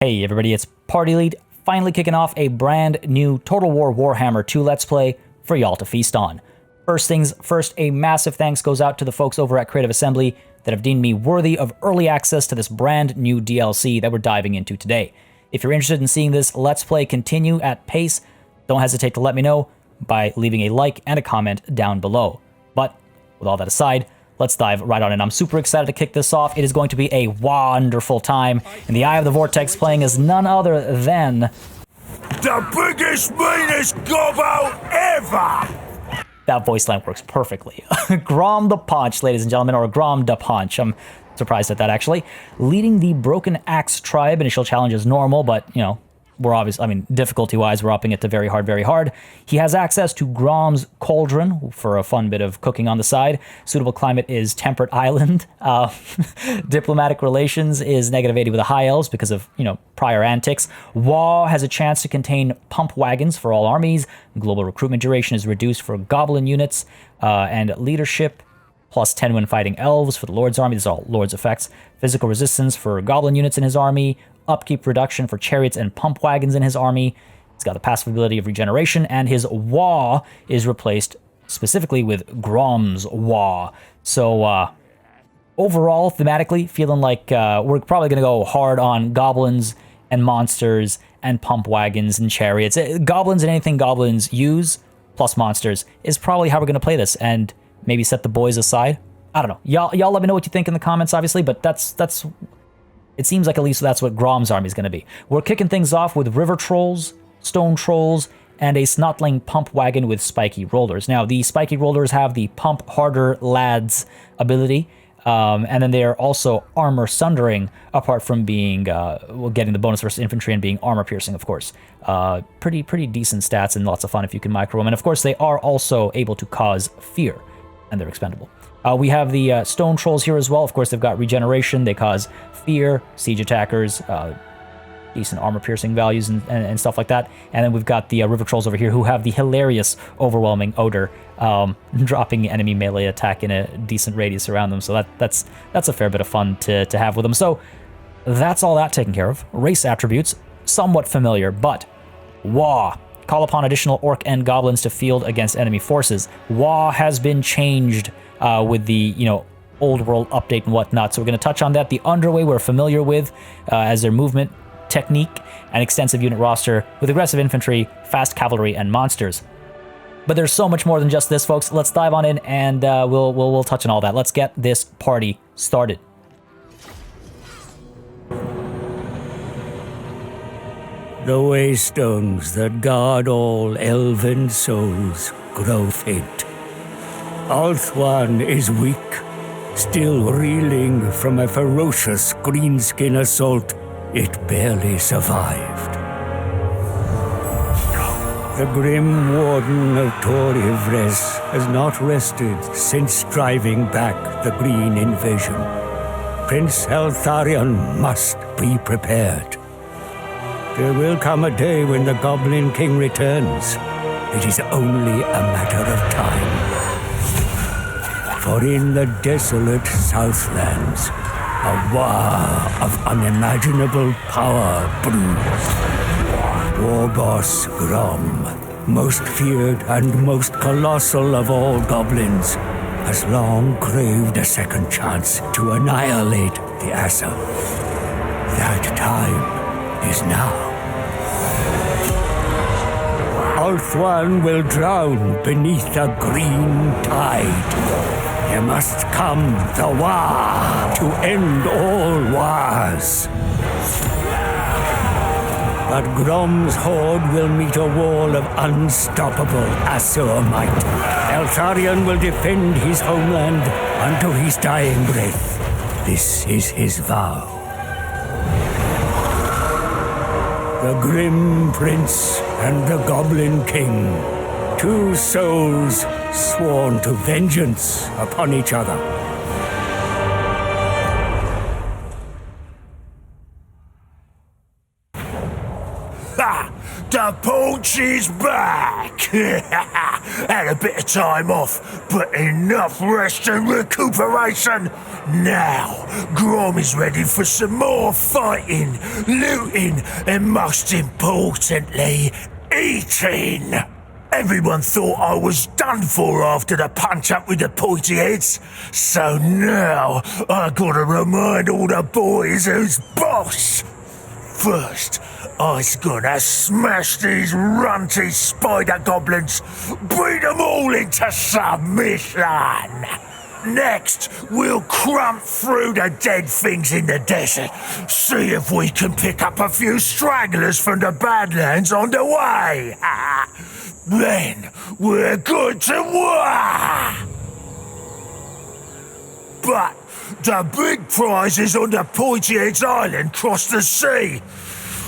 Hey everybody, it's Party Lead, finally kicking off a brand new Total War Warhammer 2 Let's Play for y'all to feast on. First things first, a massive thanks goes out to the folks over at Creative Assembly that have deemed me worthy of early access to this brand new DLC that we're diving into today. If you're interested in seeing this Let's Play continue at pace, don't hesitate to let me know by leaving a like and a comment down below. But with all that aside, let's dive right on in. I'm super excited to kick this off. It is going to be a wonderful time in the Eye of the Vortex, playing as none other than the biggest, meanest gobbo ever! That voice line works perfectly. Grom the Paunch, ladies and gentlemen, or Grom the Paunch. I'm surprised at that, actually. Leading the Broken Axe tribe. Initial challenge is normal, but, you know, we're obviously, difficulty-wise, we're upping it to very hard, very hard. He has access to Grom's Cauldron for a fun bit of cooking on the side. Suitable climate is Temperate Island. Diplomatic relations is -80 with the High Elves because of, prior antics. Waaagh has a chance to contain pump wagons for all armies. Global recruitment duration is reduced for Goblin units. And leadership, +10 when fighting elves for the Lord's army. These are all Lord's effects. Physical resistance for Goblin units in his army. Upkeep reduction for chariots and pump wagons in his army. He's got the passive ability of regeneration, and his Waaagh is replaced specifically with Grom's Waaagh. So overall, thematically, feeling like we're probably going to go hard on goblins and monsters and pump wagons and chariots. Goblins and anything goblins use, plus monsters, is probably how we're going to play this, and maybe set the boys aside. I don't know. Y'all let me know what you think in the comments, obviously, but that's it seems like at least that's what Grom's army is going to be. We're kicking things off with river trolls, stone trolls, and a snotling pump wagon with spiky rollers. Now, the spiky rollers have the pump harder lads ability, and then they are also armor sundering, apart from being getting the bonus versus infantry and being armor piercing, of course. Pretty decent stats and lots of fun if you can micro them. And of course, they are also able to cause fear, and they're expendable. We have the stone trolls here as well. Of course, they've got regeneration. They cause fear, siege attackers, decent armor piercing values and stuff like that. And then we've got the river trolls over here who have the hilarious overwhelming odor, dropping enemy melee attack in a decent radius around them. So that's a fair bit of fun to have with them. So that's all that taken care of. Race attributes, somewhat familiar, but Waaagh. Call upon additional orc and goblins to field against enemy forces. Waaagh has been changed with the, old world update and whatnot. So we're going to touch on that. The underway we're familiar with as their movement technique and extensive unit roster with aggressive infantry, fast cavalry, and monsters. But there's so much more than just this, folks. Let's dive on in and we'll touch on all that. Let's get this party started. The waystones that guard all elven souls grow faint. Eltharion is weak, still reeling from a ferocious greenskin assault it barely survived. The grim Warden of Torivres has not rested since driving back the green invasion. Prince Eltharion must be prepared. There will come a day when the Goblin King returns. It is only a matter of time. For in the desolate Southlands, a war of unimaginable power brews. War boss Grom, most feared and most colossal of all goblins, has long craved a second chance to annihilate the Asa. That time is now. Eltharion will drown beneath a green tide. There must come the Waaagh to end all wars. But Grom's horde will meet a wall of unstoppable Asur might. Eltharion will defend his homeland until his dying breath. This is his vow. The Grim Prince and the Goblin King, two souls sworn to vengeance upon each other. Ha! The Paunch is back! Had a bit of time off, but enough rest and recuperation. Now, Grom is ready for some more fighting, looting, and most importantly, eating. Everyone thought I was done for after the punch up with the pointy heads, so now I gotta remind all the boys who's boss. First, I's gonna smash these runty spider goblins, beat them all into submission. Next, we'll crump through the dead things in the desert, see if we can pick up a few stragglers from the Badlands on the way. Then we're good to Waaagh. But the big prize is on the Pointy Heads Island across the sea.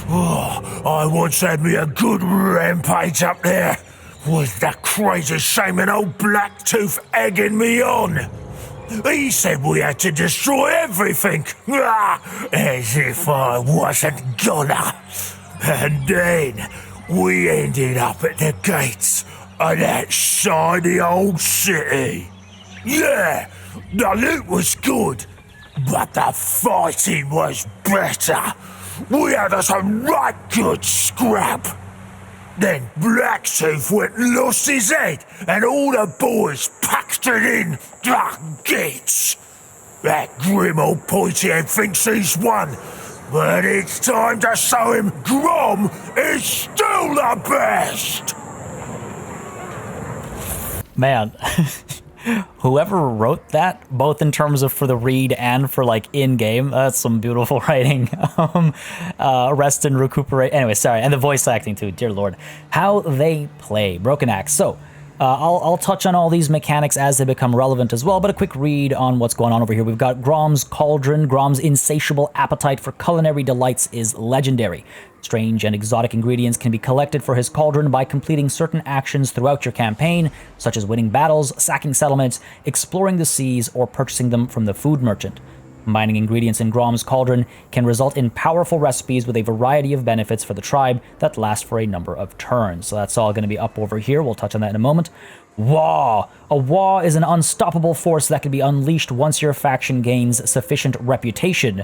Oh, I once had me a good rampage up there, with the crazy shaman old Blacktooth egging me on. He said we had to destroy everything, as if I wasn't gonna. And then we ended up at the gates of that shiny old city. Yeah, the loot was good, but the fighting was better. We had us a right good scrap. Then Blacktooth went and lost his head, and all the boys packed it in the gates. That grim old pointy head thinks he's won, but it's time to show him Grom is still the best. Man, whoever wrote that, both in terms of for the read and for like in-game, that's some beautiful writing. Rest and recuperate. Anyway, sorry, and the voice acting too. Dear Lord, how they play Broken Axe. So I'll touch on all these mechanics as they become relevant as well, but a quick read on what's going on over here. We've got Grom's Cauldron. Grom's insatiable appetite for culinary delights is legendary. Strange and exotic ingredients can be collected for his cauldron by completing certain actions throughout your campaign, such as winning battles, sacking settlements, exploring the seas, or purchasing them from the food merchant. Combining ingredients in Grom's Cauldron can result in powerful recipes with a variety of benefits for the tribe that last for a number of turns. So that's all going to be up over here. We'll touch on that in a moment. Waaagh. A Waaagh is an unstoppable force that can be unleashed once your faction gains sufficient reputation,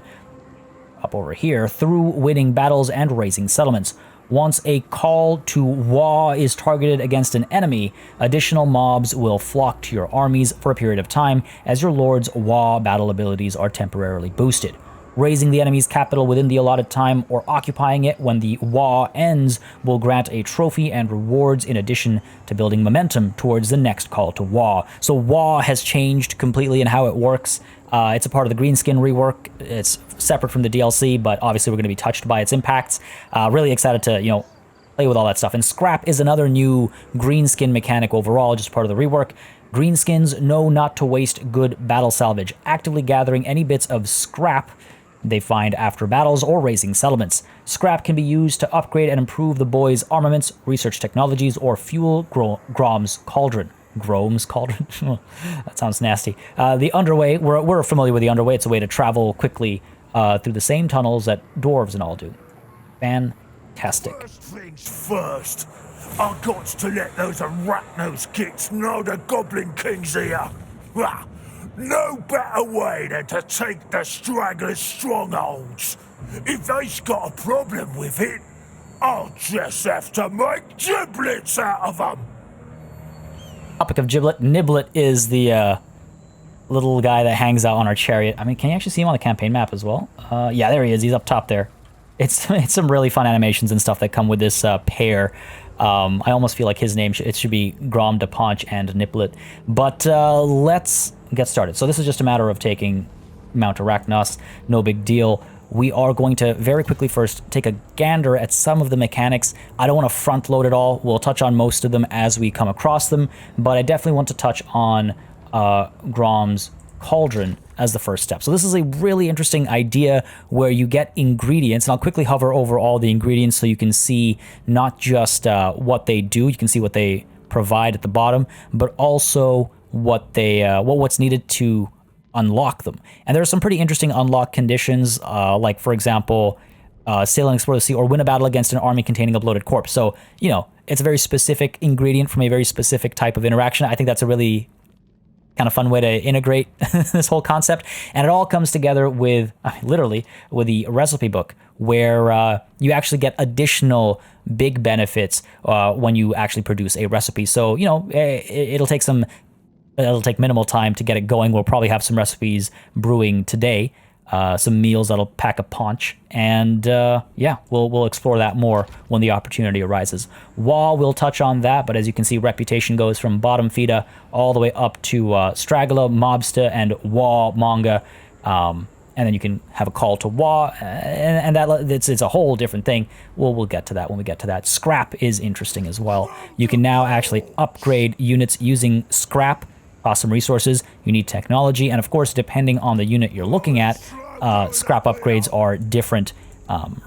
up over here, through winning battles and raising settlements. Once a call to Waaagh is targeted against an enemy, additional mobs will flock to your armies for a period of time as your lord's Waaagh battle abilities are temporarily boosted. Raising the enemy's capital within the allotted time or occupying it when the Waaagh ends will grant a trophy and rewards in addition to building momentum towards the next call to Waaagh. So Waaagh has changed completely in how it works. It's a part of the Greenskin rework. It's separate from the DLC, but obviously we're going to be touched by its impacts. Really excited to, play with all that stuff. And Scrap is another new Greenskin mechanic overall, just part of the rework. Greenskins know not to waste good battle salvage, actively gathering any bits of scrap they find after battles or raising settlements. Scrap can be used to upgrade and improve the boys' armaments, research technologies, or fuel Grom's Cauldron. Grom's Cauldron? That sounds nasty. The Underway, we're familiar with the Underway. It's a way to travel quickly through the same tunnels that dwarves and all do. Fantastic. First things first, I got to let those rat-nosed kits know the Goblin King's here. No better way than to take the stragglers' strongholds. If they've got a problem with it, I'll just have to make giblets out of them. Topic of Giblet. Niblet is the little guy that hangs out on our chariot. I mean, can you actually see him on the campaign map as well? Yeah, there he is. He's up top there. It's some really fun animations and stuff that come with this pair. I almost feel like his name should be Grom the Paunch and Niblet. But let's get started. So this is just a matter of taking Mount Arachnos. No big deal. We are going to very quickly first take a gander at some of the mechanics. I don't want to front load it all. We'll touch on most of them as we come across them, but I definitely want to touch on Grom's Cauldron as the first step. So this is a really interesting idea where you get ingredients, and I'll quickly hover over all the ingredients so you can see not just what they do, you can see what they provide at the bottom, but also what they what's needed to unlock them. And there are some pretty interesting unlock conditions, like for example, sail and explore the sea, or win a battle against an army containing a bloated corpse. So, you know, it's a very specific ingredient from a very specific type of interaction. I think that's a really kind of fun way to integrate this whole concept. And it all comes together with, literally, with the recipe book, where you actually get additional big benefits when you actually produce a recipe. So, you know, it'll take minimal time to get it going. We'll probably have some recipes brewing today, some meals that'll pack a paunch, and yeah, we'll explore that more when the opportunity arises. Waaagh, we'll touch on that, but as you can see, reputation goes from bottom Fida all the way up to Stragula, Mobsta, and Waaagh Manga, and then you can have a call to Waaagh, and that it's a whole different thing. We'll get to that when we get to that. Scrap is interesting as well. You can now actually upgrade units using scrap. Some resources, you need technology, and of course, depending on the unit you're looking at, scrap upgrades are different,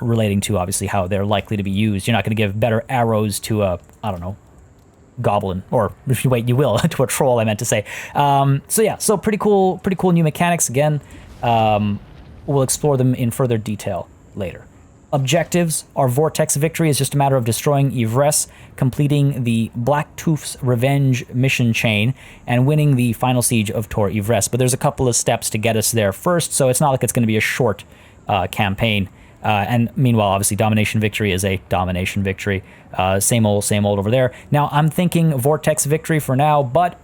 relating to obviously how they're likely to be used. You're not going to give better arrows to a, I don't know, goblin, or if you wait, you will to a troll, I meant to say. So yeah, so pretty cool new mechanics. Again, we'll explore them in further detail later. Objectives: our Vortex victory is just a matter of destroying Yvresse, completing the Blacktooth's Revenge mission chain, and winning the final siege of Tor Yvresse. But there's a couple of steps to get us there first, so it's not like it's going to be a short campaign. And meanwhile, obviously, domination victory is a domination victory. Same old over there. Now, I'm thinking Vortex victory for now, but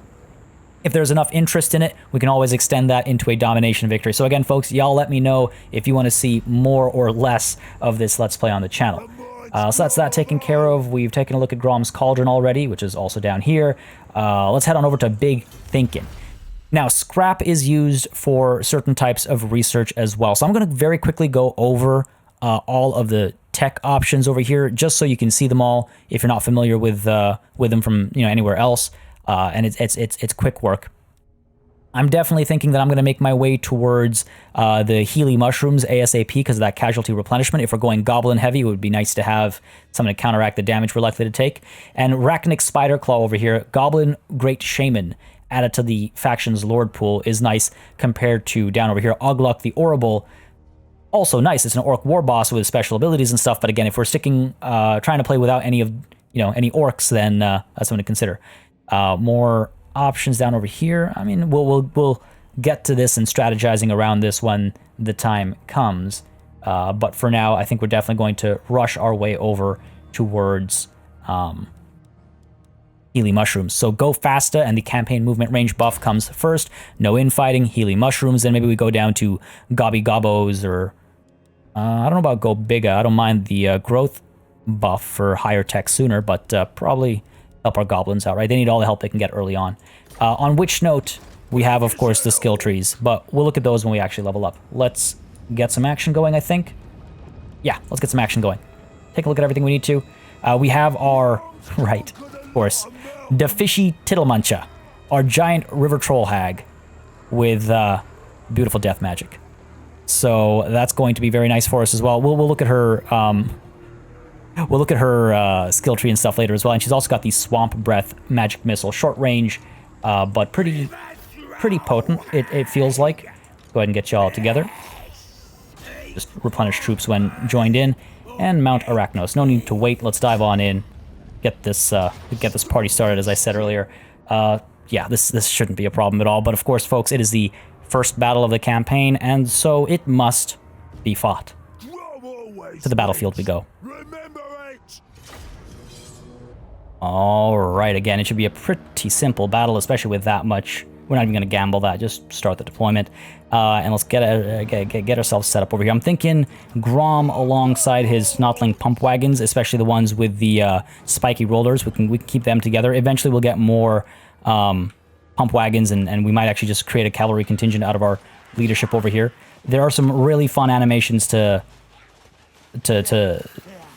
if there's enough interest in it, we can always extend that into a domination victory. So again, folks, y'all let me know if you want to see more or less of this Let's Play on the channel. So that's that taken care of. We've taken a look at Grom's Cauldron already, which is also down here. Let's head on over to Big Thinking. Now, scrap is used for certain types of research as well. So I'm going to very quickly go over all of the tech options over here, just so you can see them all if you're not familiar with them from anywhere else. And it's quick work. I'm definitely thinking that I'm going to make my way towards the Healy Mushrooms ASAP because of that casualty replenishment. If we're going Goblin heavy, it would be nice to have something to counteract the damage we're likely to take. And Rachnic Spider Claw over here, Goblin Great Shaman, added to the faction's Lord pool, is nice compared to down over here, Ogluk the Orrible. Also nice. It's an Orc war boss with special abilities and stuff. But again, if we're trying to play without any orcs, then that's something to consider. More options down over here. I mean, we'll get to this and strategizing around this when the time comes. But for now, I think we're definitely going to rush our way over towards Healy Mushrooms. So go Fasta and the campaign movement range buff comes first. No infighting, Healy Mushrooms. Then maybe we go down to Gobby Gobbos, or I don't know about Go Biga. I don't mind the growth buff for higher tech sooner, but probably help our goblins out, right? They need all the help they can get early on. On which note, we have, of course, the skill trees, but we'll look at those when we actually level up. Let's get some action going, I think. Yeah, let's get some action going. Take a look at everything we need to. We have our, right, of course, the Fishy Tittlemuncha, our giant river troll hag with beautiful death magic. So that's going to be very nice for us as well. We'll look at her we'll look at her skill tree and stuff later as well. And she's also got the Swamp Breath magic missile, short range, but pretty potent, it feels like. Go ahead and get you all together. Just replenish troops when joined in, and mount Arachnos. No need to wait. Let's dive on in. Get this party started, as I said earlier. Yeah, this shouldn't be a problem at all. But of course, folks, it is the first battle of the campaign, and so it must be fought. To the battlefield we go. All right, again, it should be a pretty simple battle, especially with that much. We're not even going to gamble that. Just start the deployment, and let's get ourselves set up over here. I'm thinking Grom alongside his Snotling pump wagons, especially the ones with the spiky rollers. We can keep them together. Eventually, we'll get more pump wagons, and we might actually just create a cavalry contingent out of our leadership over here. There are some really fun animations to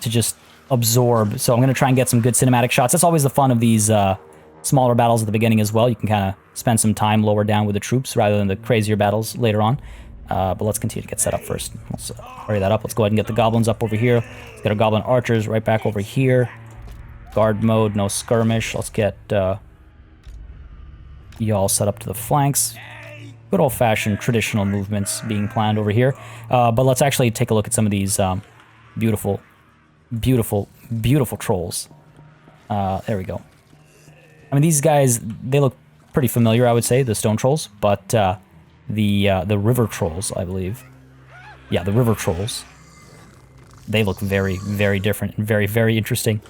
just absorb. So I'm going to try and get some good cinematic shots. That's always the fun of these smaller battles at the beginning as well. You can kind of spend some time lower down with the troops rather than the crazier battles later on. But let's continue to get set up first. Let's hurry that up. Let's go ahead and get the goblins up over here. Let's get our goblin archers right back over here. Guard mode, no skirmish. Let's get y'all set up to the flanks. Good old-fashioned traditional movements being planned over here. But let's actually take a look at some of these Beautiful, beautiful, beautiful trolls. There we go. I mean, these guys, they look pretty familiar, I would say, the stone trolls, but the river trolls, I believe. Yeah, the river trolls. They look very, very different and very, very interesting.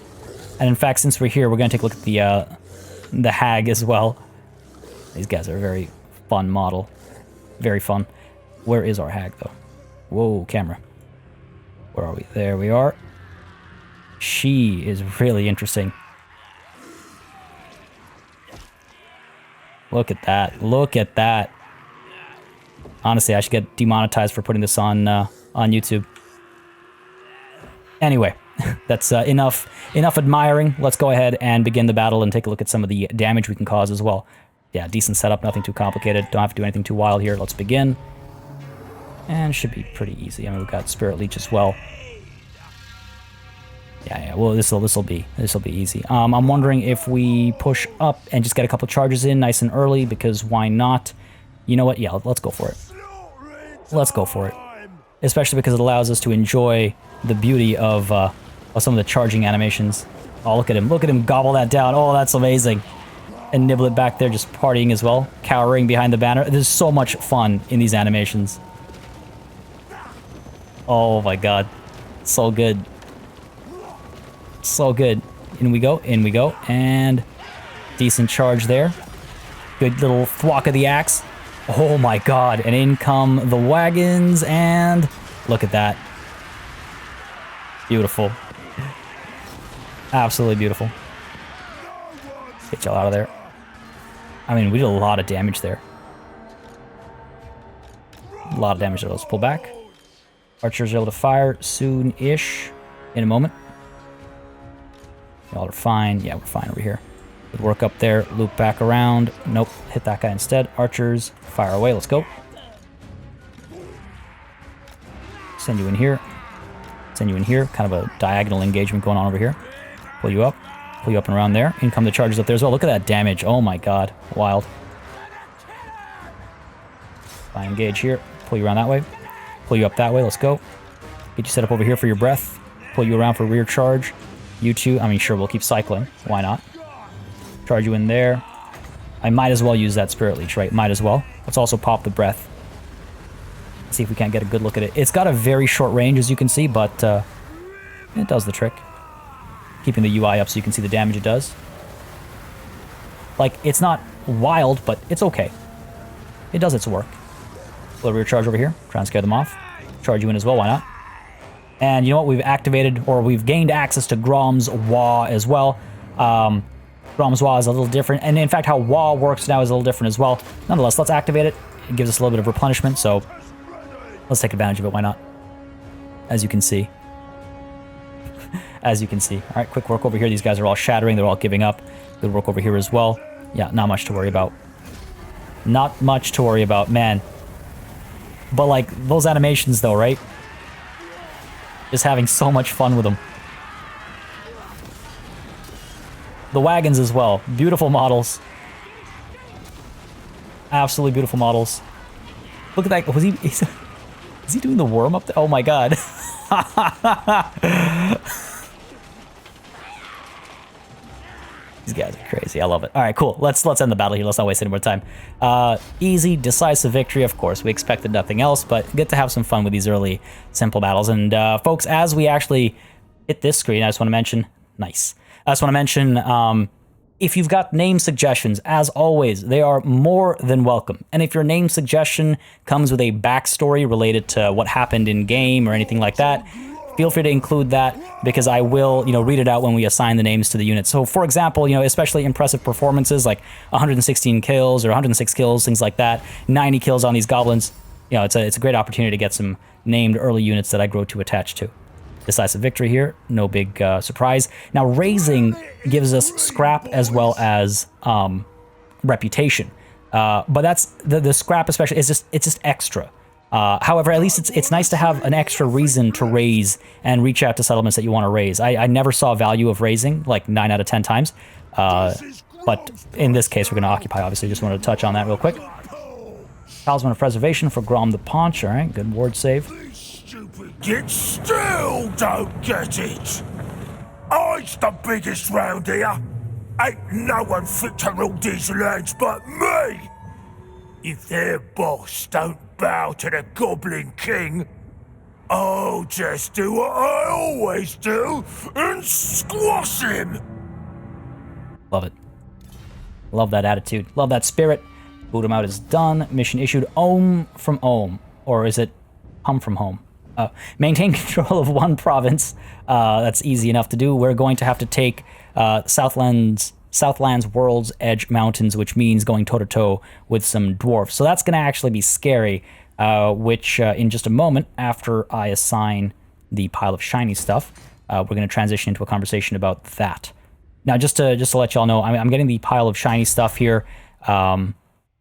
And in fact, since we're here, we're going to take a look at the hag as well. These guys are a very fun model. Very fun. Where is our hag, though? Whoa, camera. Where are we? There we are. She is really interesting. Look at that. Look at that. Honestly, I should get demonetized for putting this on YouTube. Anyway, that's enough admiring. Let's go ahead and begin the battle and take a look at some of the damage we can cause as well. Yeah, decent setup, nothing too complicated. Don't have to do anything too wild here. Let's begin. And should be pretty easy. I mean, we've got Spirit Leech as well. Yeah, well, this'll be easy. I'm wondering if we push up and just get a couple charges in nice and early, because why not? You know what? Yeah, let's go for it. Let's go for it. Especially because it allows us to enjoy the beauty of some of the charging animations. Oh, look at him. Look at him gobble that down. Oh, that's amazing. And nibble it back there, just partying as well. Cowering behind the banner. There's so much fun in these animations. Oh my god. So good. So good. In we go, and decent charge there. Good little thwack of the axe. Oh my god, and in come the wagons, and look at that. Beautiful. Absolutely beautiful. Get y'all out of there. I mean, we did a lot of damage there. A lot of damage there. Let's pull back. Archers are able to fire soon-ish. In a moment. Y'all are fine. Yeah, we're fine over here. Good work up there. Loop back around. Nope. Hit that guy instead. Archers, fire away. Let's go. Send you in here. Send you in here. Kind of a diagonal engagement going on over here. Pull you up. Pull you up and around there. In come the charges up there as well. Look at that damage. Oh my god. Wild. I engage here. Pull you around that way. Pull you up that way. Let's go. Get you set up over here for your breath. Pull you around for rear charge. You two, I mean, sure, we'll keep cycling. Why not? Charge you in there. I might as well use that Spirit Leech, right? Might as well. Let's also pop the breath. Let's see if we can't get a good look at it. It's got a very short range, as you can see, but it does the trick. Keeping the UI up so you can see the damage it does. Like, it's not wild, but it's okay. It does its work. Little rear charge over here. Try and scare them off. Charge you in as well, why not? And you know what? We've activated, or we've gained access to Grom's Waaagh as well. Grom's Waaagh is a little different. And in fact, how Waaagh works now is a little different as well. Nonetheless, let's activate it. It gives us a little bit of replenishment, so let's take advantage of it. Why not? As you can see. As you can see. All right, quick work over here. These guys are all shattering. They're all giving up. Good work over here as well. Yeah, not much to worry about. Not much to worry about, man. But, like, those animations, though, right? Just having so much fun with them. The wagons as well. Beautiful models. Absolutely beautiful models. Look at that. Was he... Is he doing the worm up there? Oh, my God. These guys are crazy. I love it. All right, cool. Let's end the battle here. Let's not waste any more time. Easy, decisive victory, of course. We expected nothing else, but good to have some fun with these early, simple battles. And folks, as we actually hit this screen, I just want to mention... Nice. I just want to mention... if you've got name suggestions, as always, they are more than welcome. And if your name suggestion comes with a backstory related to what happened in game or anything like that, feel free to include that, because I will, read it out when we assign the names to the units. So, for example, especially impressive performances like 116 kills or 106 kills, things like that, 90 kills on these goblins. It's a great opportunity to get some named early units that I grow to attach to. Decisive victory here, no big surprise. Now, raising gives us scrap as well as reputation, but that's the scrap especially it's just extra. However, at least it's nice to have an extra reason to raise and reach out to settlements that you want to raise. I never saw value of raising, like 9 out of 10 times, but in this case we're going to occupy. Obviously, just wanted to touch on that real quick. Talisman of Preservation for Grom the Paunch. All right, good ward save. Get still don't get it. I's the biggest round here. Ain't no one fit to rule these lands but me. If their boss don't bow to the Goblin King, I'll just do what I always do and squash him. Love it. Love that attitude. Love that spirit. Boot him out is done. Mission issued. Ohm from Ohm. Or is it hum from home? Maintain control of one province. That's easy enough to do. We're going to have to take Southland's World's Edge Mountains, which means going toe-to-toe with some dwarfs. So that's going to actually be scary, which in just a moment, after I assign the pile of shiny stuff, we're going to transition into a conversation about that. Now, just to let y'all know, I'm getting the pile of shiny stuff here, and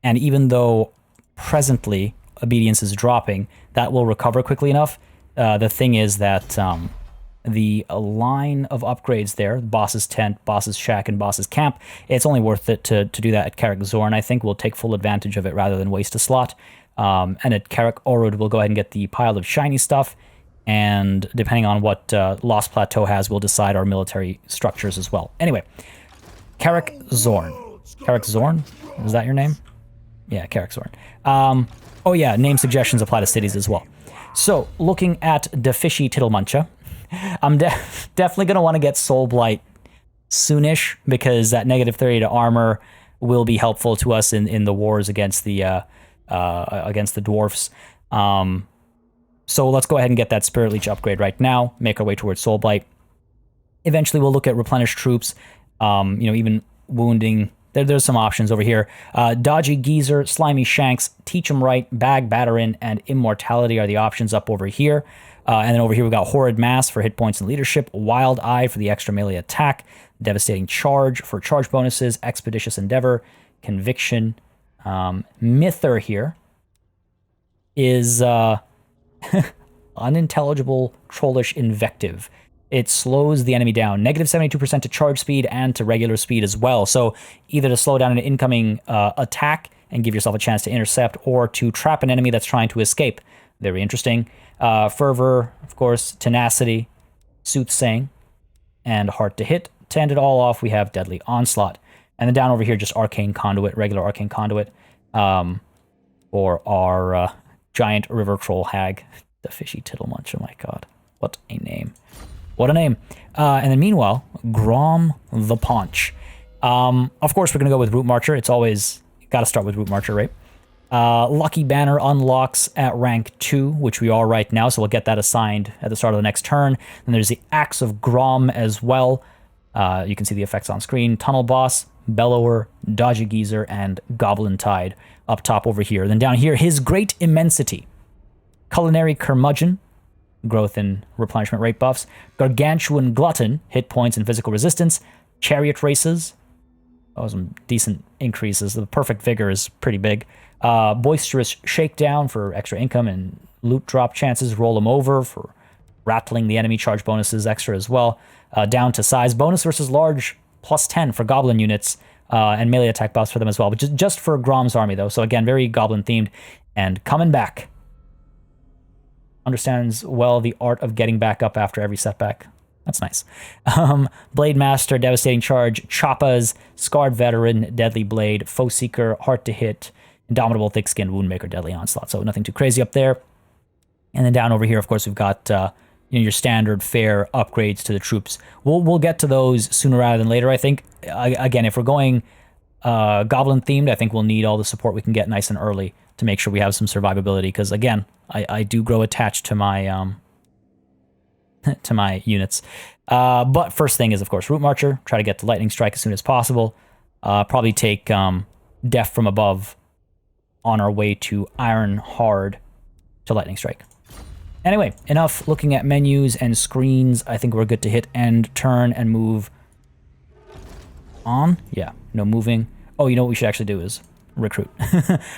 even though presently obedience is dropping, that will recover quickly enough. The thing is that the line of upgrades there, boss's tent, boss's shack, and boss's camp, it's only worth it to do that at Carrick Zorn. I think we'll take full advantage of it rather than waste a slot. And at Carrick Orud, we'll go ahead and get the pile of shiny stuff, and depending on what Lost Plateau has, we'll decide our military structures as well. Anyway, Carrick Zorn. Carrick Zorn? Is that your name? Yeah, Carrick Zorn. Oh yeah, name suggestions apply to cities as well. So, looking at the Fishy Tittlemuncha, I'm definitely going to want to get Soul Blight soonish, because that negative 30 to armor will be helpful to us in the wars against the dwarfs. So let's go ahead and get that Spirit Leech upgrade right now, make our way towards Soul Blight. Eventually we'll look at replenish troops, even wounding. There's some options over here. Dodgy Geezer, Slimy Shanks, Teach 'em Right, Bag Batterin, and Immortality are the options up over here. And then over here we've got Horrid Mass for hit points and leadership, Wild Eye for the extra melee attack, Devastating Charge for charge bonuses, Expeditious Endeavor, Conviction. Mither here is Unintelligible Trollish Invective. It slows the enemy down. Negative 72% to charge speed and to regular speed as well. So either to slow down an incoming attack and give yourself a chance to intercept, or to trap an enemy that's trying to escape. Very interesting. Fervor, of course, Tenacity, Soothsaying, and Heart to Hit. To end it all off, we have Deadly Onslaught. And then down over here, just Arcane Conduit, regular Arcane Conduit, for our giant river troll hag, the Fishy Tittlemunch. Oh my god, what a name. What a name. And then meanwhile, Grom the Paunch. Of course, we're going to go with Root Marcher. It's always got to start with Root Marcher, right? Lucky Banner unlocks at rank 2, which we are right now, so we'll get that assigned at the start of the next turn. Then there's the Axe of Grom as well. You can see the effects on screen. Tunnel Boss, Bellower, Dodgy Geezer, and Goblin Tide up top over here. Then down here, his Great Immensity. Culinary Curmudgeon, growth and replenishment rate buffs. Gargantuan Glutton, hit points and physical resistance. Chariot Races, some decent increases. The Perfect Vigor is pretty big. Boisterous Shakedown for extra income and loot drop chances. Roll them over for rattling the enemy, charge bonuses extra as well. Down to size bonus versus large, plus 10 for goblin units, and melee attack buffs for them as well. But just for Grom's army though. So again, very goblin themed. And coming back. Understands well the art of getting back up after every setback. That's nice. Blade Master, Devastating Charge, Choppas, Scarred Veteran, Deadly Blade, Foe Seeker, Heart to Hit, Indomitable Thick-Skinned, Woundmaker, Deadly Onslaught. So nothing too crazy up there. And then down over here, of course, we've got your standard fare upgrades to the troops. We'll get to those sooner rather than later, I think. Again, if we're going goblin themed, I think we'll need all the support we can get nice and early to make sure we have some survivability. Because again, I do grow attached to my to my units. But first thing is, of course, Root Marcher. Try to get to Lightning Strike as soon as possible. Probably take Death from Above on our way to Iron Hard to Lightning Strike. Anyway, enough looking at menus and screens. I think we're good to hit end turn and move on. Yeah, no moving. Oh, you know what we should actually do is recruit.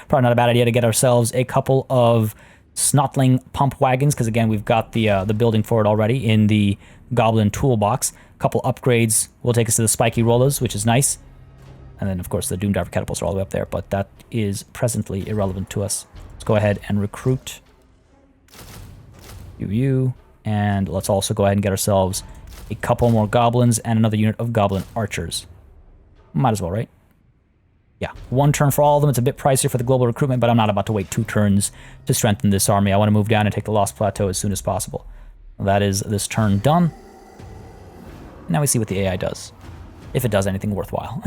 Probably not a bad idea to get ourselves a couple of Snotling pump wagons, because again, we've got the building for it already in the Goblin toolbox. A couple upgrades will take us to the Spiky Rollers, which is nice. And then, of course, the Doomdiver catapults are all the way up there, but that is presently irrelevant to us. Let's go ahead and recruit. You. And let's also go ahead and get ourselves a couple more goblins and another unit of goblin archers. Might as well, right? Yeah, 1 turn for all of them. It's a bit pricier for the global recruitment, but I'm not about to wait 2 turns to strengthen this army. I want to move down and take the Lost Plateau as soon as possible. Well, that is this turn done. Now we see what the AI does. If it does anything worthwhile.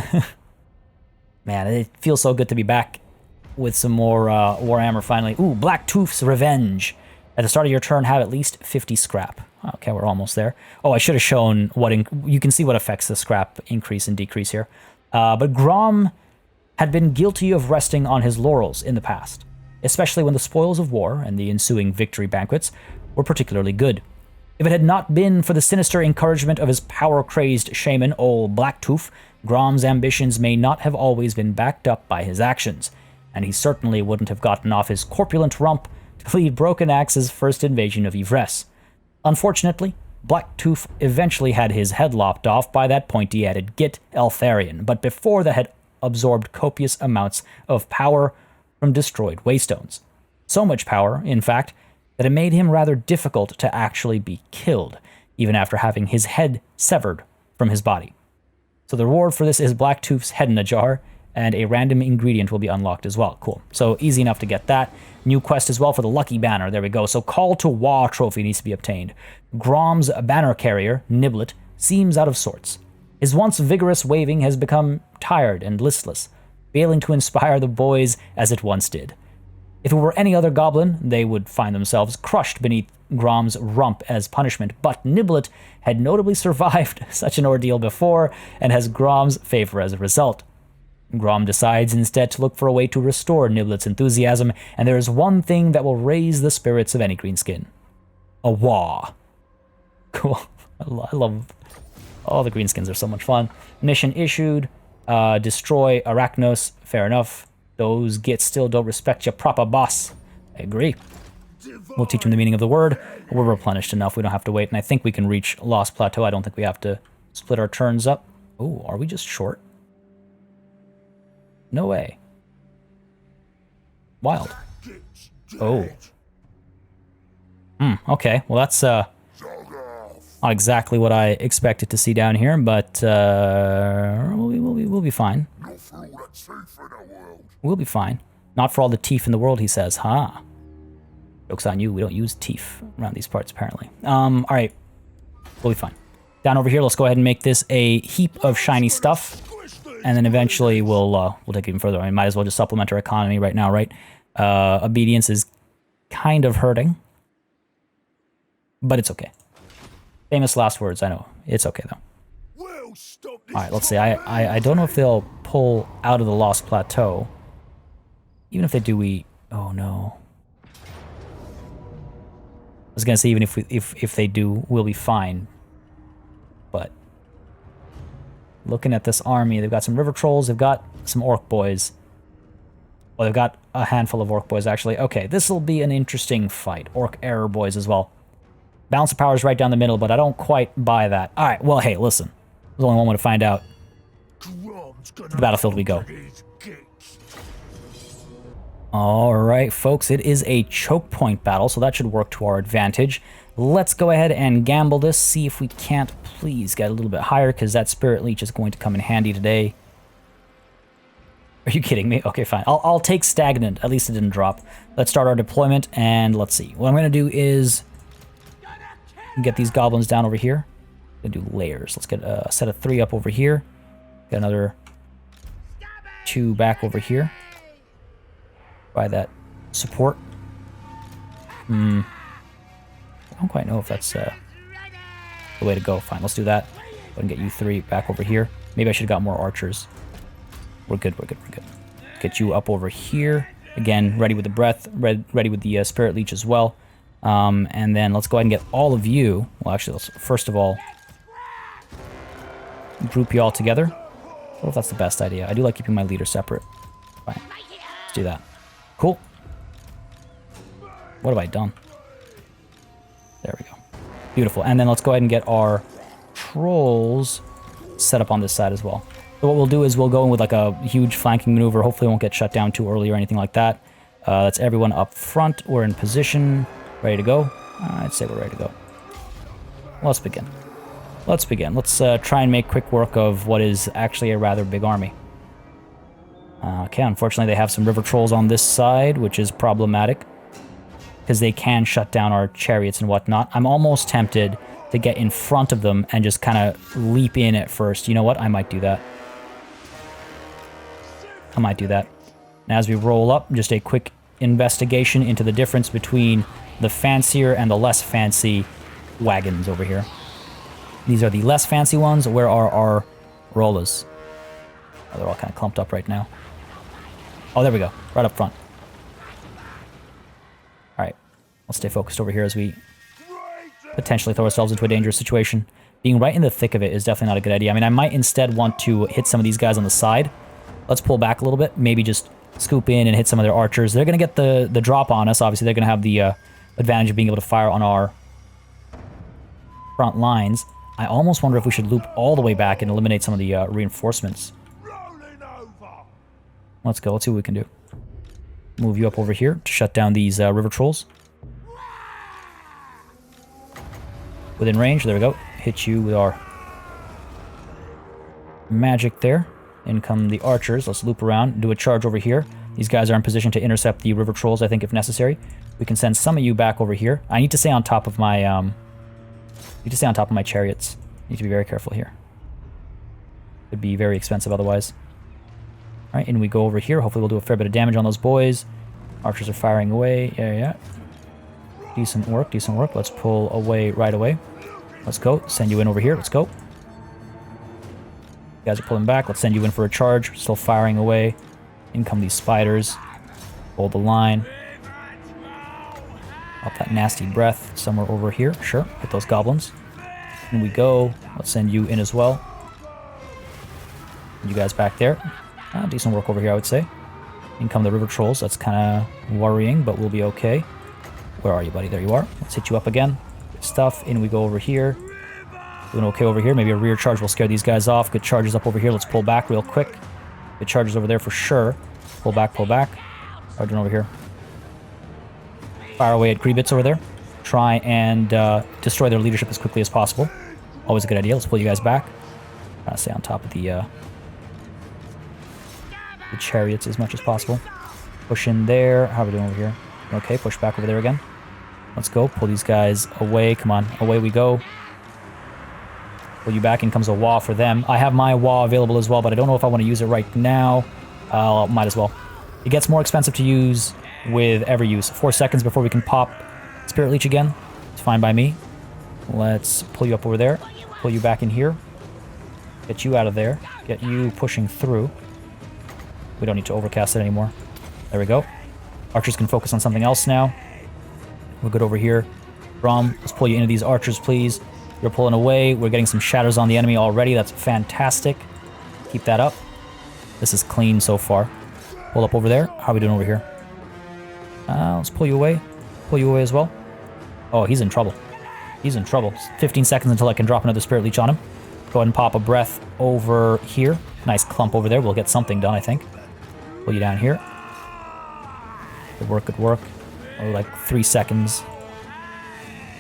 Man, it feels so good to be back with some more Warhammer finally. Ooh, Black Tooth's Revenge. At the start of your turn, have at least 50 scrap. Okay, we're almost there. Oh, I should have shown what... you can see what affects the scrap increase and decrease here. But Grom had been guilty of resting on his laurels in the past, especially when the spoils of war and the ensuing victory banquets were particularly good. If it had not been for the sinister encouragement of his power-crazed shaman, old Blacktooth, Grom's ambitions may not have always been backed up by his actions, and he certainly wouldn't have gotten off his corpulent rump to lead Broken Axe's first invasion of Yvresse. Unfortunately, Blacktooth eventually had his head lopped off by that pointy-headed git Eltharion, but before that had absorbed copious amounts of power from destroyed waystones. So much power, in fact, that it made him rather difficult to actually be killed, even after having his head severed from his body. So the reward for this is Blacktooth's head in a jar, and a random ingredient will be unlocked as well. Cool. So easy enough to get that. New quest as well for the Lucky Banner. There we go. So Call to Waaagh trophy needs to be obtained. Grom's banner carrier, Niblet, seems out of sorts. His once vigorous waving has become tired and listless, failing to inspire the boys as it once did. If it were any other goblin, they would find themselves crushed beneath Grom's rump as punishment, but Niblet had notably survived such an ordeal before and has Grom's favor as a result. Grom decides instead to look for a way to restore Niblet's enthusiasm, and there is one thing that will raise the spirits of any greenskin. A Waaagh. Cool. I love... all the greenskins are so much fun. Mission issued. Destroy Arachnos. Fair enough. Those gits still don't respect your proper boss. I agree. We'll teach them the meaning of the word. We're replenished enough. We don't have to wait, and I think we can reach Lost Plateau. I don't think we have to split our turns up. Oh, are we just short? No way. Wild. Oh. Okay. Well, that's not exactly what I expected to see down here, but we'll be fine. We'll be fine. Not for all the teeth in the world, he says. Ha. Joke's on you. We don't use teeth around these parts, apparently. All right. We'll be fine. Down over here, let's go ahead and make this a heap of shiny stuff. And then eventually we'll take it even further. I might as well just supplement our economy right now, right? Obedience is kind of hurting. But it's okay. Famous last words, I know. It's okay, though. Alright, let's see. I don't know if they'll pull out of the Lost Plateau. Even if they do, oh, no. I was going to say, even if they do, we'll be fine. But... looking at this army, they've got some river trolls, they've got some orc boys. Well, they've got a handful of orc boys, actually. Okay, this will be an interesting fight. Orc error boys as well. Balance of power is right down the middle, but I don't quite buy that. Alright, well, hey, listen. There's only one way to find out. To the battlefield we go. Alright, folks, it is a choke point battle, so that should work to our advantage. Let's go ahead and gamble this, see if we can't please get a little bit higher, because that Spirit Leech is going to come in handy today. Are you kidding me? Okay, fine. I'll take Stagnant. At least it didn't drop. Let's start our deployment, and let's see. What I'm going to do is get these goblins down over here. I'm going to do layers. Let's get a set of 3 up over here. Get another 2 back over here. By that support. I don't quite know if that's the way to go. Fine, let's do that. Go ahead and get you 3 back over here. Maybe I should have got more archers. We're good, we're good, we're good. Get you up over here. Again, ready with the breath, ready with the Spirit Leech as well. And then let's go ahead and get all of you. Well, actually, let's first of all group you all together. I don't know if that's the best idea. I do like keeping my leader separate. Fine, let's do that. Cool. What have I done? There we go. Beautiful. And then let's go ahead and get our trolls set up on this side as well. So what we'll do is we'll go in with like a huge flanking maneuver. Hopefully it won't get shut down too early or anything like that. That's everyone up front. We're in position. Ready to go. I'd say we're ready to go. Let's begin. Let's begin. Let's try and make quick work of what is actually a rather big army. Okay, unfortunately they have some river trolls on this side, which is problematic, because they can shut down our chariots and whatnot. I'm almost tempted to get in front of them and just kind of leap in at first. You know what? I might do that. I might do that. And as we roll up, just a quick investigation into the difference between the fancier and the less fancy wagons over here. These are the less fancy ones. Where are our rollers? Oh, they're all kind of clumped up right now. Oh, there we go. Right up front. Alright. Let's stay focused over here as we potentially throw ourselves into a dangerous situation. Being right in the thick of it is definitely not a good idea. I mean, I might instead want to hit some of these guys on the side. Let's pull back a little bit. Maybe just scoop in and hit some of their archers. They're going to get the drop on us. Obviously, they're going to have the advantage of being able to fire on our front lines. I almost wonder if we should loop all the way back and eliminate some of the reinforcements. Let's go. Let's see what we can do. Move you up over here to shut down these river trolls. Within range. There we go. Hit you with our magic there. In come the archers. Let's loop around. Do a charge over here. These guys are in position to intercept the river trolls, I think, if necessary. We can send some of you back over here. I need to stay on top of my chariots. Need to be very careful here. Could be very expensive otherwise. Alright, and we go over here. Hopefully we'll do a fair bit of damage on those boys. Archers are firing away. Yeah. Decent work, decent work. Let's pull away right away. Let's go. Send you in over here. Let's go. You guys are pulling back. Let's send you in for a charge. Still firing away. In come these spiders. Hold the line. Up that nasty breath somewhere over here. Sure. Hit those goblins. In we go. Let's send you in as well. You guys back there. Decent work over here, I would say. In come the river trolls. That's kind of worrying, but we'll be okay. Where are you, buddy? There you are. Let's hit you up again. Good stuff. In we go over here. Doing okay over here. Maybe a rear charge will scare these guys off. Good charges up over here. Let's pull back real quick. Good charges over there for sure. Pull back, pull back. How are we doing over here? Fire away at Greebits over there. Try and destroy their leadership as quickly as possible. Always a good idea. Let's pull you guys back. Stay on top of the chariots as much as possible. Push in there. How are we doing over here? Okay, push back over there again. Let's go. Pull these guys away. Come on. Away we go. Pull you back. In comes a Waaagh for them. I have my Waaagh available as well, but I don't know if I want to use it right now. Might as well. It gets more expensive to use with every use. 4 seconds before we can pop Spirit Leech again. It's fine by me. Let's pull you up over there. Pull you back in here. Get you out of there. Get you pushing through. We don't need to overcast it anymore. There we go. Archers can focus on something else now. We're good over here. Grom, let's pull you into these archers, please. You're pulling away. We're getting some shatters on the enemy already. That's fantastic. Keep that up. This is clean so far. Pull up over there. How are we doing over here? Let's pull you away. Pull you away as well. Oh, he's in trouble. He's in trouble. 15 seconds until I can drop another Spirit Leech on him. Go ahead and pop a breath over here. Nice clump over there. We'll get something done, I think. Pull you down here. Good work, good work. Oh, like 3 seconds.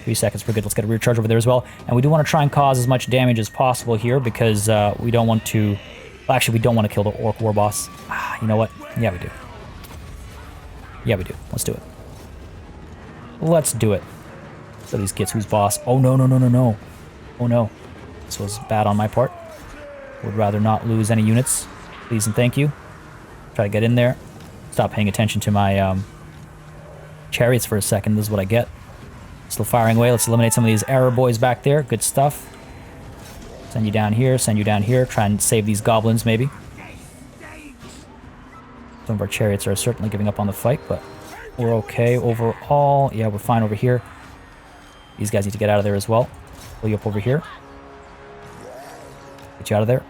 3 seconds, we're good. Let's get a rear charge over there as well. And we do want to try and cause as much damage as possible here because we don't want to... Well, actually, we don't want to kill the Orc War Boss. You know what? Yeah, we do. Yeah, we do. Let's do it. Let's do it. So these gets who's boss. Oh, no. Oh, no. This was bad on my part. Would rather not lose any units. Please and thank you. Try to get in there. Stop paying attention to my chariots for a second. This is what I get. Still firing away. Let's eliminate some of these error boys back there. Good stuff. Send you down here. Send you down here. Try and save these goblins, maybe. Some of our chariots are certainly giving up on the fight, but we're okay overall. Yeah, we're fine over here. These guys need to get out of there as well. Pull you up over here. Get you out of there.